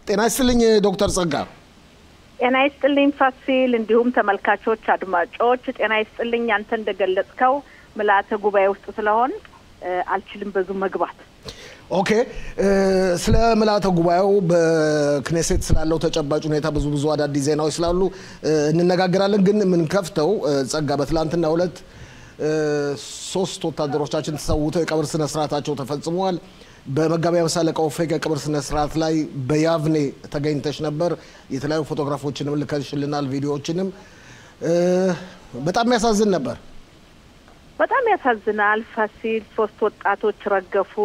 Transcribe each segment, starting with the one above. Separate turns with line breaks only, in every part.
ጤና ይስጥልኝ ዶክተር ጸጋ።
ጤና ይስጥልኝ ፋሲል፣ እንዲሁም ተመልካቾች አድማጮች ጤና ይስጥልኝ። አንተ እንደገለጽከው ምልዓተ ጉባኤ ውስጥ ስለሆን አልችልም ብዙ መግባት።
ኦኬ፣ ስለ ምልዓተ ጉባኤው በክኔሴት ስላለው ተጨባጭ ሁኔታ ብዙ አዳዲስ ዜናዎች ስላሉ እንነጋገራለን። ግን ምን ከፍተው ጸጋ በትላንትናው ዕለት 3 ወታደሮቻችን ተሰውተው የቀብር ስነ ስርዓታቸው ተፈጽሟል። በመጋቢያ መሳለቃ ኦፌክ የቀብር ስነ ስርዓት ላይ በያቭኔ ተገኝተሽ ነበር። የተለያዩ ፎቶግራፎችንም ልከሽልናል፣ ቪዲዮዎችንም። በጣም ያሳዝን ነበር።
በጣም ያሳዝናል ፋሲል። 3 ወጣቶች ረገፉ።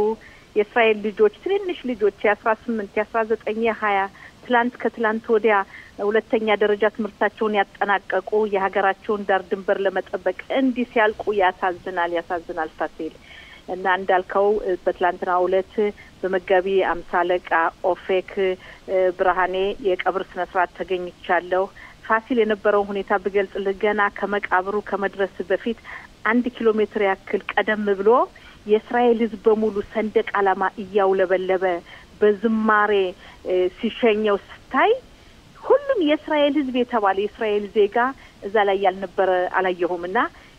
የእስራኤል ልጆች ትንንሽ ልጆች የ18 የ19 የ20 ትላንት ከትላንት ወዲያ ሁለተኛ ደረጃ ትምህርታቸውን ያጠናቀቁ የሀገራቸውን ዳር ድንበር ለመጠበቅ እንዲህ ሲያልቁ ያሳዝናል ፋሲል። እና እንዳልከው በትላንትናው ዕለት በመጋቢ አምሳለቃ ኦፌክ ብርሃኔ የቀብር ስነ ስርዓት ተገኝቻለሁ። ፋሲል የነበረው ሁኔታ በገልጽልህ ገና ከመቃብሩ ከመድረስ በፊት 1 ኪሎ ሜትር ያክል ቀደም ብሎ የእስራኤል ሕዝብ በሙሉ ሰንደቅ ዓላማ እያውለበለበ በዝማሬ ሲሸኘው ስታይ ሁሉም የእስራኤል ሕዝብ የተባለ የእስራኤል ዜጋ እዛ ላይ ያልነበረ አላየሁምና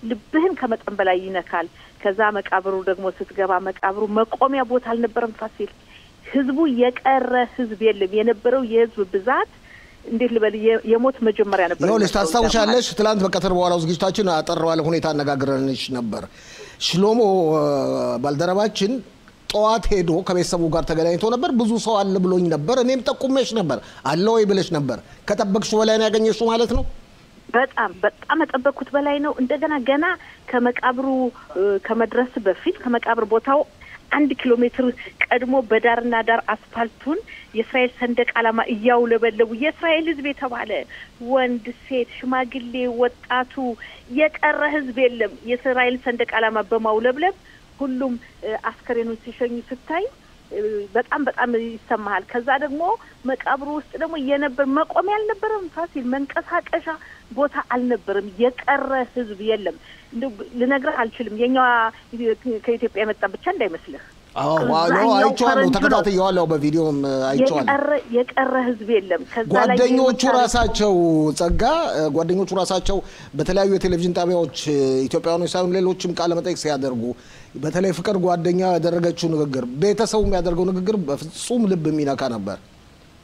ልብህን ከመጠን በላይ ይነካል። ከዛ መቃብሩ ደግሞ ስትገባ መቃብሩ መቆሚያ ቦታ አልነበረም ፋሲል። ሕዝቡ የቀረ ሕዝብ የለም። የነበረው የሕዝብ ብዛት እንዴት ልበል የሞት መጀመሪያ ነበር።
ነው ታስታውሻለሽ? ትላንት በቀትር በኋላው ዝግጅታችን አጠራዋለ ሁኔታ አነጋግረንሽ ነበር። ሽሎሞ ባልደረባችን ጠዋት ሄዶ ከቤተሰቡ ጋር ተገናኝቶ ነበር። ብዙ ሰው አለ ብሎኝ ነበር። እኔም ጠቁመሽ ነበር አለ ወይ ብለሽ ነበር። ከጠበቅሽው በላይ ነው ያገኘሽው ማለት ነው? በጣም ተጠበቅኩት በላይ ነው። እንደገና ገና ከመቃብሩ ከመድረስ በፊት ከመቃብር ቦታው 1 ኪሎ ሜትር ቀድሞ በዳርና ዳር አስፋልቱን የእስራኤል ሰንደቅ ዓላማ እያውለበለቡ የእስራኤል ሕዝብ የተባለ ወንድ፣ ሴት፣ ሽማግሌ፣ ወጣቱ የቀረ ሕዝብ የለም። የእስራኤል ሰንደቅ ዓላማ በማውለብለብ ሁሉም አስከሬኑን ሲሸኙ ስታይ በጣም ይሰማሃል። ከዛ ደግሞ መቃብሩ ውስጥ ደግሞ መቆሚያ አልነበረም ፋሲል፣ መንቀሳቀሻ ቦታ አልነበረም። የቀረ ሕዝብ የለም። ልነግርህ አልችልም። የኛዋ ከኢትዮጵያ የመጣ ብቻ እንዳይመስልህ። አይቼዋለሁ፣ ተከታትየዋለሁ፣ በቪዲዮም አይቼዋለሁ። የቀረ ሕዝብ የለም። ከዛ ላይ ጓደኞቹ ራሳቸው በተለያዩ የቴሌቪዥን ጣቢያዎች ኢትዮጵያውያኖች ሳይሆን ሌሎችም ቃለ መጠይቅ ሲያደርጉ በተለይ ፍቅር ጓደኛ ያደረገችው ንግግር፣ ቤተሰቡ የሚያደርገው ንግግር በፍጹም ልብ የሚነካ ነበር።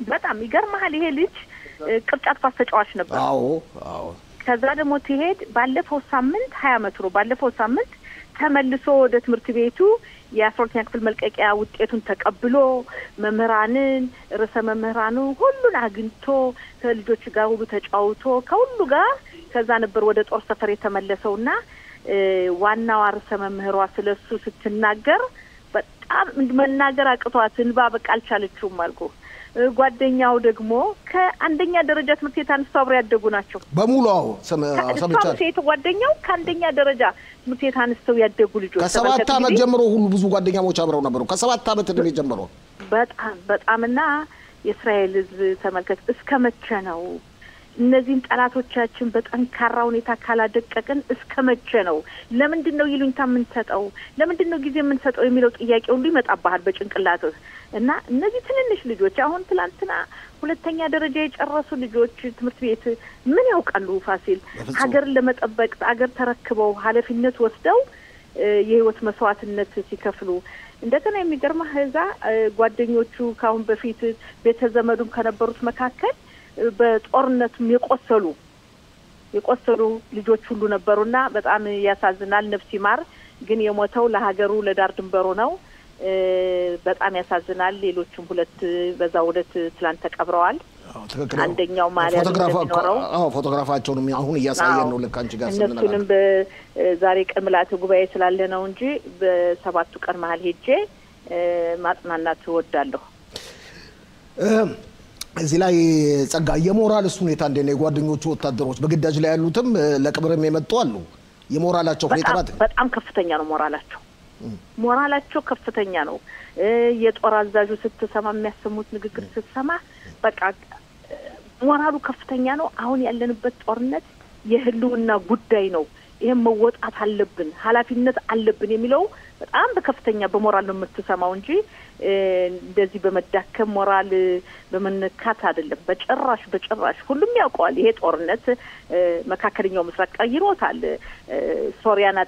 በጣም
ይገርምሃል። ይሄ ልጅ ቅርጫት ኳስ ተጫዋች ነበር።
አዎ።
ከዛ ደግሞ ትሄድ ባለፈው ሳምንት 20 ዓመት ነው። ባለፈው ሳምንት ተመልሶ ወደ ትምህርት ቤቱ የ12ኛ ክፍል መልቀቂያ ውጤቱን ተቀብሎ መምህራንን ርዕሰ መምህራኑ ሁሉን አግኝቶ ከልጆች ጋር ሁሉ ተጫውቶ ከሁሉ ጋር ከዛ ነበር ወደ ጦር ሰፈር የተመለሰውና ዋናው ርዕሰ መምህሯ ስለሱ ስትናገር በጣም መናገር አቅቷት እንባ በቃ አልቻለችውም አልኩ። ጓደኛው ደግሞ ከአንደኛ ደረጃ ትምህርት ቤት አንስተው አብረው ያደጉ ናቸው በሙሉ። ሰምቻለሁ። ሴት ጓደኛው ከአንደኛ ደረጃ ትምህርት ቤት አንስተው ያደጉ ልጆች
ከ7 ዓመት ጀምሮ ሁሉ ብዙ ጓደኛሞች አብረው ነበሩ። ከ7 ዓመት እድሜ ጀምሮ
በጣምና የእስራኤል ሕዝብ ተመልከት እስከ መቼ ነው እነዚህን ጠላቶቻችን በጠንካራ ሁኔታ ካላደቀቅን እስከ መቼ ነው? ለምንድን ነው ይሉኝታ የምንሰጠው? ለምንድን ነው ጊዜ የምንሰጠው የሚለው ጥያቄ ሁሉ ይመጣብሃል በጭንቅላትህ። እና እነዚህ ትንንሽ ልጆች አሁን ትላንትና 2ኛ ደረጃ የጨረሱ ልጆች ትምህርት ቤት ምን ያውቃሉ ፋሲል? ሀገርን ለመጠበቅ ሀገር ተረክበው ኃላፊነት ወስደው የህይወት መስዋዕትነት ሲከፍሉ እንደገና የሚገርምህ እዛ ጓደኞቹ ካሁን በፊት ቤተዘመዱም ከነበሩት መካከል በጦርነቱም የቆሰሉ ልጆች ሁሉ ነበሩና በጣም ያሳዝናል። ነፍስ ይማር። ግን የሞተው ለሀገሩ ለዳር ድንበሩ ነው። በጣም ያሳዝናል። ሌሎችም 2 በዛው ዕለት ትላንት ተቀብረዋል። አንደኛው ማለት ነው
ፎቶግራፋቸውን አሁን እያሳየን ነው። ለካንቺ ጋር
እነሱንም በዛሬ ቀን ምልዓተ ጉባኤ ስላለ ነው እንጂ በ7ቱ ቀን መሀል ሄጄ ማጽናናት እወዳለሁ። እዚህ ላይ ጸጋ የሞራል ሁኔታ እንደ ነው። የጓደኞቹ ወታደሮች በግዳጅ ላይ ያሉትም ለቅብርም የመጡ አሉ። የሞራላቸው ሁኔታ በጣም ከፍተኛ ነው። ሞራላቸው ከፍተኛ ነው። የጦር አዛዡ ስትሰማ የሚያሰሙት ንግግር ስትሰማ በቃ ሞራሉ ከፍተኛ ነው። አሁን ያለንበት ጦርነት የህልውና ጉዳይ ነው። ይሄን መወጣት አለብን ኃላፊነት አለብን የሚለው በጣም በከፍተኛ በሞራል ነው የምትሰማው እንጂ እንደዚህ በመዳከም ሞራል በመነካት አይደለም በጭራሽ ሁሉም ያውቀዋል ይሄ ጦርነት መካከለኛው ምስራቅ ቀይሮታል ሶሪያን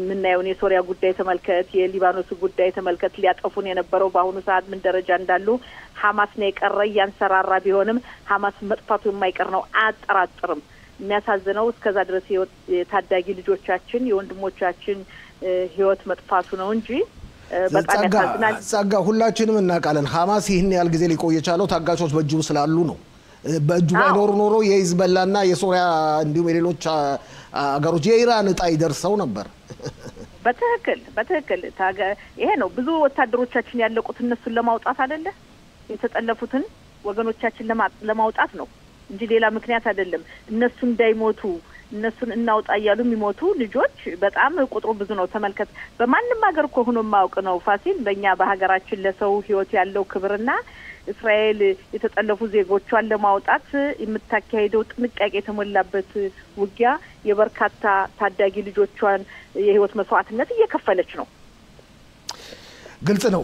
ምናየው የሶሪያ ጉዳይ ተመልከት የሊባኖስ ጉዳይ ተመልከት ሊያጠፉን የነበረው በአሁኑ ሰዓት ምን ደረጃ እንዳሉ ሐማስ ነው የቀረ ያንሰራራ ቢሆንም ሐማስ መጥፋቱ የማይቀር ነው አጠራጥርም የሚያሳዝነው እስከዛ ድረስ የታዳጊ ልጆቻችን የወንድሞቻችን ህይወት መጥፋቱ ነው እንጂ በጣም ያሳዝናል
ጸጋ ሁላችንም እናውቃለን ሐማስ ይህን ያህል ጊዜ ሊቆይ የቻለው ታጋቾች በእጁ ስላሉ ነው በእጁ ባይኖር ኖሮ የሂዝቦላና የሶሪያ እንዲሁም የሌሎች አገሮች የኢራን ዕጣ ይደርሰው ነበር
በትክክል ይሄ ነው ብዙ ወታደሮቻችን ያለቁት እነሱን ለማውጣት አይደለ የተጠለፉትን ወገኖቻችን ለማውጣት ነው እንጂ ሌላ ምክንያት አይደለም እነሱ እንዳይሞቱ እነሱን እናውጣ ያሉ የሚሞቱ ልጆች በጣም ቁጥሩ ብዙ ነው ተመልከት በማንንም ሀገር ሆኖ ማውቅ ነው ፋሲል በእኛ በሀገራችን ለሰው ህይወት ያለው ክብርና እስራኤል የተጠለፉ ዜጎቿን ለማውጣት የምታካሄደው ጥንቃቄ የተሞላበት ውጊያ የበርካታ ታዳጊ ልጆቿን የህይወት መስዋዕትነት እየከፈለች ነው
ግልጽ ነው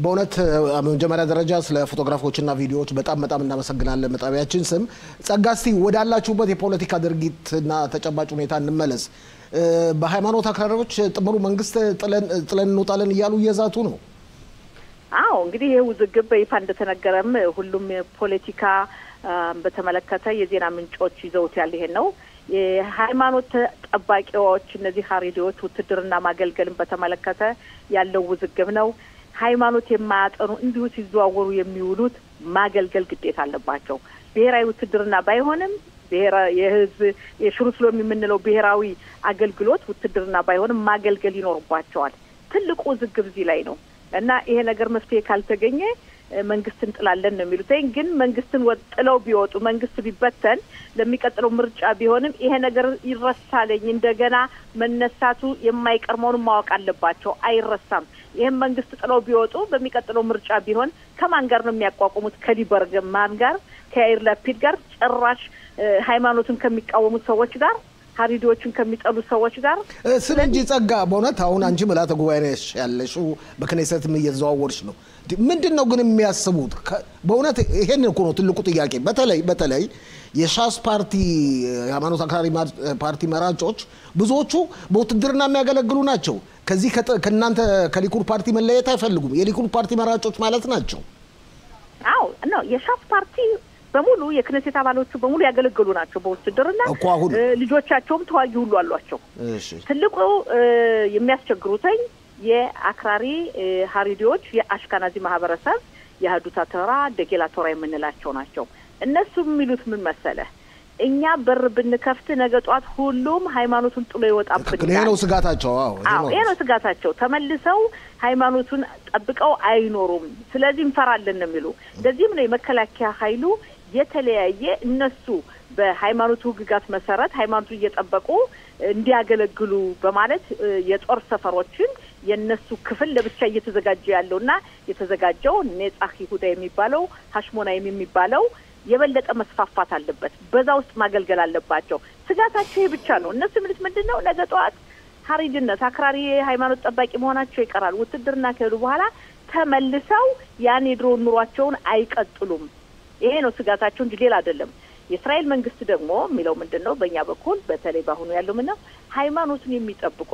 በእውነት በመጀመሪያ ደረጃ ስለ ፎቶግራፎችና ቪዲዮዎች በጣም እናመሰግናለን መጣቢያችን ስም ጸጋስቲ ወዳላችሁበት የፖለቲካ ድርጊትና ተጨባጭ ሁኔታ እንመለስ በሃይማኖት አክራሪዎች ጥምሩ መንግስት ጥለን እንውጣለን እያሉ እየዛቱ ነው
አዎ እንግዲህ ይሄ ውዝግብ በይፋ እንደተነገረም ሁሉም ፖለቲካ በተመለከተ የዜና ምንጮች ይዘውት ያለ ይሄን ነው የሃይማኖት ጠባቂዎች እነዚህ ሀሪዲዎች ውትድርና ማገልገልን በተመለከተ ያለው ውዝግብ ነው ሃይማኖት የማያጠኑ እንዲሁ ሲዘዋወሩ የሚውሉት ማገልገል ግዴታ አለባቸው ብሔራዊ ውትድርና ባይሆንም የህዝብ የሽሩስሎም የምንለው ብሔራዊ አገልግሎት ውትድርና ባይሆንም ማገልገል ይኖርባቸዋል ትልቁ ውዝግብ እዚህ ላይ ነው እና ይሄ ነገር መፍትሄ ካልተገኘ መንግስትን ጥላለን ነው የሚሉት ግን መንግስትን ወጥለው ቢወጡ መንግስት ቢበተን ለሚቀጥለው ምርጫ ቢሆንም ይሄ ነገር ይረሳልኝ እንደገና መነሳቱ የማይቀር መሆኑን ማወቅ አለባቸው አይረሳም ይሄን መንግስት ጥለው ቢወጡ በሚቀጥለው ምርጫ ቢሆን ከማን ጋር ነው የሚያቋቁሙት ከሊበርግ ማን ጋር ከያይር ላፒድ ጋር ጭራሽ ሃይማኖትን ከሚቃወሙ ሰዎች ጋር ሀሪዲዎችን ከሚጠሉ ሰዎች ጋር
ስለዚህ ጸጋ በእውነት አሁን አንቺ መላተ ጉባኤ ነሽ ያለሽው በክኔሰትም እየተዘዋወርሽ ነው ምንድነው ግን የሚያስቡት በእውነት ይሄን እኮ ነው ትልቁ ጥያቄ በተለይ የሻስ ፓርቲ ሃይማኖት አክራሪ ፓርቲ መራጮች ብዙዎቹ በውትድርና የሚያገለግሉ ናቸው ከዚህ ከናንተ ከሊኩድ ፓርቲ መለየት አይፈልጉም የሊኩድ ፓርቲ መራጮች ማለት ናቸው
አዎ ነው የሻስ ፓርቲ በሙሉ የክኔሴት አባሎቹ በሙሉ ያገለግሉ ናቸው በውትድርና ልጆቻቸውም ተዋጊ ሁሉ አሏቸው
እሺ
ትልቁ የሚያስቸግሩትኝ የአክራሪ ሀሪዲዎች የአሽካናዚ ማህበረሰብ የህዱታ ተራ ደጌላ ቶራ የምንላቸው ናቸው እነሱ የሚሉት ምን መሰለ እኛ በር ብንከፍት ነገ ጧት ሁሉም ሃይማኖቱን ጥሎ ይወጣብናል
ይሄ ነው ስጋታቸው
ይሄ ነው ስጋታቸው ተመልሰው ሃይማኖቱን ጠብቀው አይኖሩም ስለዚህ እንፈራለን ነው የሚሉ ለዚህም ነው የመከላከያ ኃይሉ የተለያየ እነሱ በሃይማኖቱ ህግጋት መሰረት ሃይማኖቱን እየጠበቁ እንዲያገለግሉ በማለት የጦር ሰፈሮችን የነሱ ክፍል ለብቻ እየተዘጋጀ ያለውና የተዘጋጀው ነጻህ ይሁዳ የሚባለው ሐሽሞናይም የሚባለው የበለጠ መስፋፋት አለበት በዛ ውስጥ ማገልገል አለባቸው ስጋታቸው ብቻ ነው እነሱ ምንስ ምንድነው ነገ ጧት ሀሪድነት አክራሪ ሃይማኖት ጠባቂ መሆናቸው ይቀራል ውትድርና ከሄዱ በኋላ ተመልሰው ያን የድሮ ኑሯቸውን አይቀጥሉም ይሄ ነው ስጋታቸው እንጂ ሌላ አይደለም የእስራኤል መንግስት ደግሞ የሚለው ምንድነው በእኛ በኩል በተለይ ባሁኑ ያለው ምንድነው ሃይማኖቱን የሚጠብቁ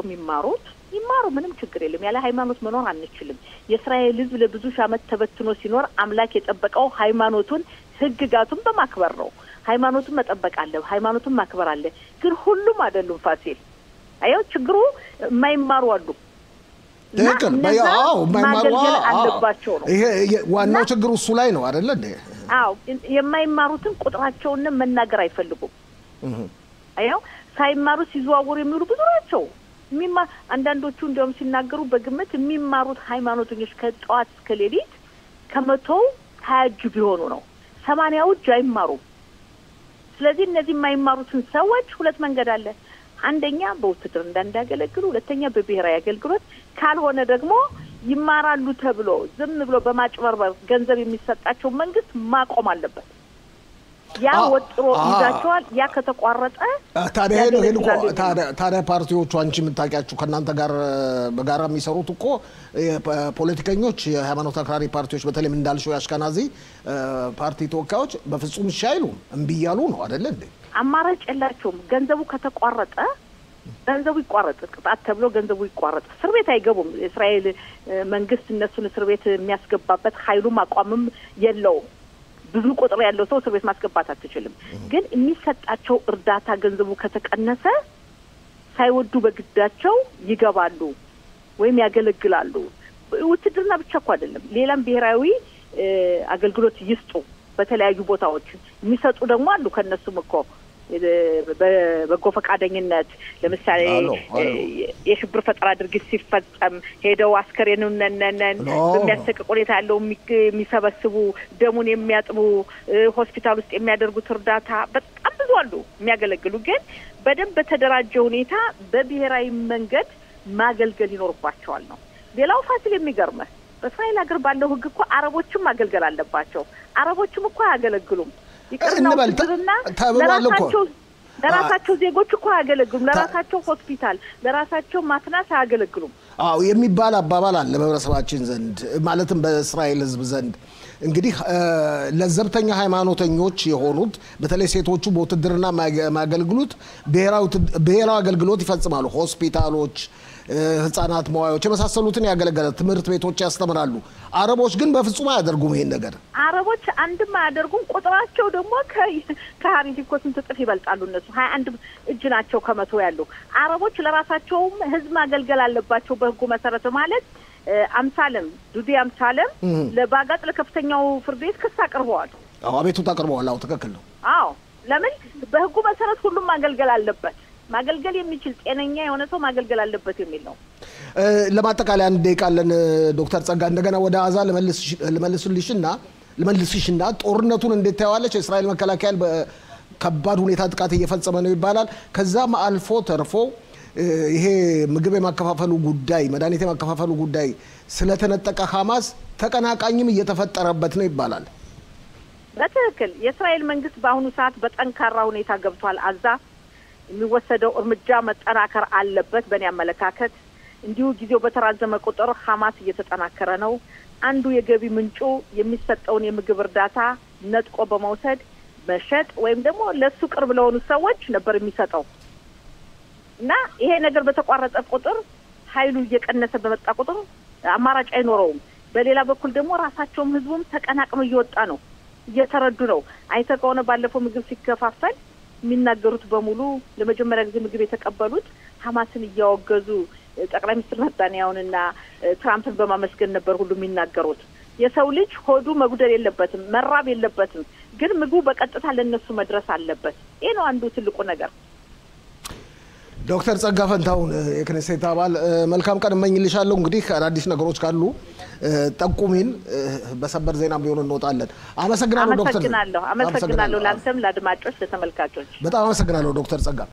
ይማሩ ምንም ችግር የለም ያለ ሃይማኖት መኖር አንችልም የእስራኤል ህዝብ ለብዙ ዓመት ተበትኖ ሲኖር አምላክ የጠበቀው ሃይማኖቱን ህግጋቱን በማክበር ነው ሃይማኖቱን መጠበቅ አለ ሃይማኖቱን ማክበር አለ ግን ሁሉም አይደሉም ፋሲል አየው ችግሩ የማይማሩ አሉ
ደከል ባያው የማይማሩ
አለባቸው ነው
ይሄ ዋናው ችግሩ እሱ ላይ ነው አይደል እንዴ
አው የማይማሩትን ቁጥራቸውን መናገር አይፈልጉም አየው ሳይማሩ ሲዘዋወሩ የሚሉ ብዙ ናቸው አንዳንዶቹ እንደውም ሲናገሩ በግምት የሚማሩት ሃይማኖተኞች ከጧት እስከ ሌሊት ከመቶው 20 ቢሆኑ ነው 80 አይማሩም ስለዚህ እነዚህ የማይማሩትን ሰዎች ሁለት መንገድ አለ አንደኛ በውትድርና እንዳያገለግሉ ሁለተኛ በብሔራዊ አገልግሎት ካልሆነ ደግሞ ይማራሉ ተብሎ ዝም ብሎ በማጭበርበር ገንዘብ የሚሰጣቸው መንግስት ማቆም አለበት ያ ወጥሮ ይዛቸዋል ያ ከተቋረጠ
ታዲያ ፓርቲዎቹ አንቺ የምታውቂያቸው ከናንተ ጋር በጋራ የሚሰሩት እኮ ፖለቲከኞች የሃይማኖት አክራሪ ፓርቲዎች በተለይ እንዳልሽው ያሽከናዚ ፓርቲ ተወካዮች በፍጹም ሻይሉ እምቢ እያሉ ነው አይደል እንዴ
አማራጭ የላቸውም ገንዘቡ ከተቋረጠ ገንዘቡ ይቋረጥ ቅጣት ተብሎ ገንዘቡ ይቋረጥ እስር ቤት አይገቡም እስራኤል መንግስት እነሱን እስር ቤት የሚያስገባበት ኃይሉም አቋምም የለውም ብዙ ቁጥር ያለው ሰው እስር ቤት ማስገባት አትችልም ግን የሚሰጣቸው እርዳታ ገንዘቡ ከተቀነሰ ሳይወዱ በግዳቸው ይገባሉ ወይም ያገለግላሉ ውትድርና ብቻ እኮ አይደለም ሌላም ብሔራዊ አገልግሎት ይስጡ በተለያዩ ቦታዎች የሚሰጡ ደግሞ አሉ ከነሱም እኮ በጎ ፈቃደኝነት ለምሳሌ የሽብር ፈጠራ ድርጊት ሲፈጸም ሄደው አስከሬኑን በሚያሰቅቅ ሁኔታ ያለው የሚሰበስቡ ደሙን የሚያጥቡ ሆስፒታል ውስጥ የሚያደርጉት እርዳታ በጣም ብዙ አሉ የሚያገለግሉ ግን በደንብ በተደራጀ ሁኔታ በብሔራዊ መንገድ ማገልገል ይኖርባቸዋል ነው ሌላው ፋሲል የሚገርመው በእስራኤል ሀገር ባለው ህግ እኮ አረቦችም ማገልገል አለባቸው አረቦችም እኮ ያገለግሉም ይቀርናውና ለራሳቸው ዜጎች እኮ ያገለግሉም ለራሳቸው ሆስፒታል ለራሳቸው ማትናስ ያገለግሉም
የሚባል አባባል አለ በህብረተሰባችን ዘንድ ማለትም በእስራኤል ህዝብ ዘንድ እንግዲህ ለዘብተኛ ሃይማኖተኞች የሆኑት በተለይ ሴቶቹ በውትድርና ማገልግሉት ብሔራዊ አገልግሎት ይፈጽማሉ ሆስፒታሎች ህፃናት መዋዮች የመሳሰሉትን ያገለግላሉ ትምህርት ቤቶች ያስተምራሉ አረቦች ግን በፍጹም አያደርጉም ይሄን ነገር
አረቦች አንድም አያደርጉም ቁጥራቸው ደግሞ ከሃሪቲኮ ስንት ጥፍ ይበልጣሉ እነሱ 21 እጅ ናቸው ከመቶ ያለው አረቦች ለራሳቸው ህዝብ ማገልገል አለባቸው በህጉ መሰረት ማለት አምሳለም ዱዲ አምሳለም ለባጋጥ ለከፍተኛው ፍርድ ቤት ክስ አቅርበዋል
አቤቱታ አቅርበዋል ትክክል ነው
ለምን በህጉ መሰረት ሁሉም ማገልገል አለበት ማገልገል የሚችል ጤነኛ የሆነ ሰው ማገልገል አለበት የሚል ነው
ለማጠቃለያ አንድ ደቂቃለን ዶክተር ጸጋ እንደገና ወደ አዛ ለመልስሽና ጦርነቱን እንዴት ታያዋለች እስራኤል መከላከያ በከባድ ሁኔታ ጥቃት እየፈጸመ ነው ይባላል ከዛም አልፎ ተርፎ ይሄ ምግብ የማከፋፈሉ ጉዳይ መድኃኒት የማከፋፈሉ ጉዳይ ስለተነጠቀ ሐማስ ተቀናቃኝም እየተፈጠረበት ነው ይባላል
በትክክል የእስራኤል መንግስት በአሁኑ ሰዓት በጠንካራ ሁኔታ ገብቷል አዛ የሚወሰደው እርምጃ መጠናከር አለበት በእኔ አመለካከት እንዲሁ ጊዜው በተራዘመ ቁጥር ሐማስ እየተጠናከረ ነው አንዱ የገቢ ምንጩ የሚሰጠውን የምግብ እርዳታ ነጥቆ በመውሰድ መሸጥ ወይም ደግሞ ለሱ ቅርብ ለሆኑ ሰዎች ነበር የሚሰጠው እና ይሄ ነገር በተቋረጠ ቁጥር ኃይሉ እየቀነሰ በመጣ ቁጥር አማራጭ አይኖረውም በሌላ በኩል ደግሞ ራሳቸውም ህዝቡም ተቀናቅመው እየወጣ ነው እየተረዱ ነው አይተቀውነ ባለፈው ምግብ ሲከፋፈል የሚናገሩት በሙሉ ለመጀመሪያ ጊዜ ምግብ የተቀበሉት ሐማስን እያወገዙ ጠቅላይ ሚኒስትር ናታንያሁንና ትራምፕን በማመስገን ነበር ሁሉ የሚናገሩት የሰው ልጅ ሆዱ መጉደል የለበትም መራብ የለበትም ግን ምግቡ በቀጥታ ለነሱ መድረስ አለበት ይሄ ነው አንዱ ትልቁ ነገር
ዶክተር ጸጋ ፈንታውን የክኔሴት አባል መልካም ቀን እመኝልሻለሁ እንግዲህ አዳዲስ ነገሮች ካሉ ጠቁሚን በሰበር ዜና ቢሆን እንወጣለን አመሰግናለሁ ዶክተር
አመሰግናለሁ ላንተም ለአድማጮች ለተመልካቾች
በጣም አመሰግናለሁ ዶክተር ጸጋ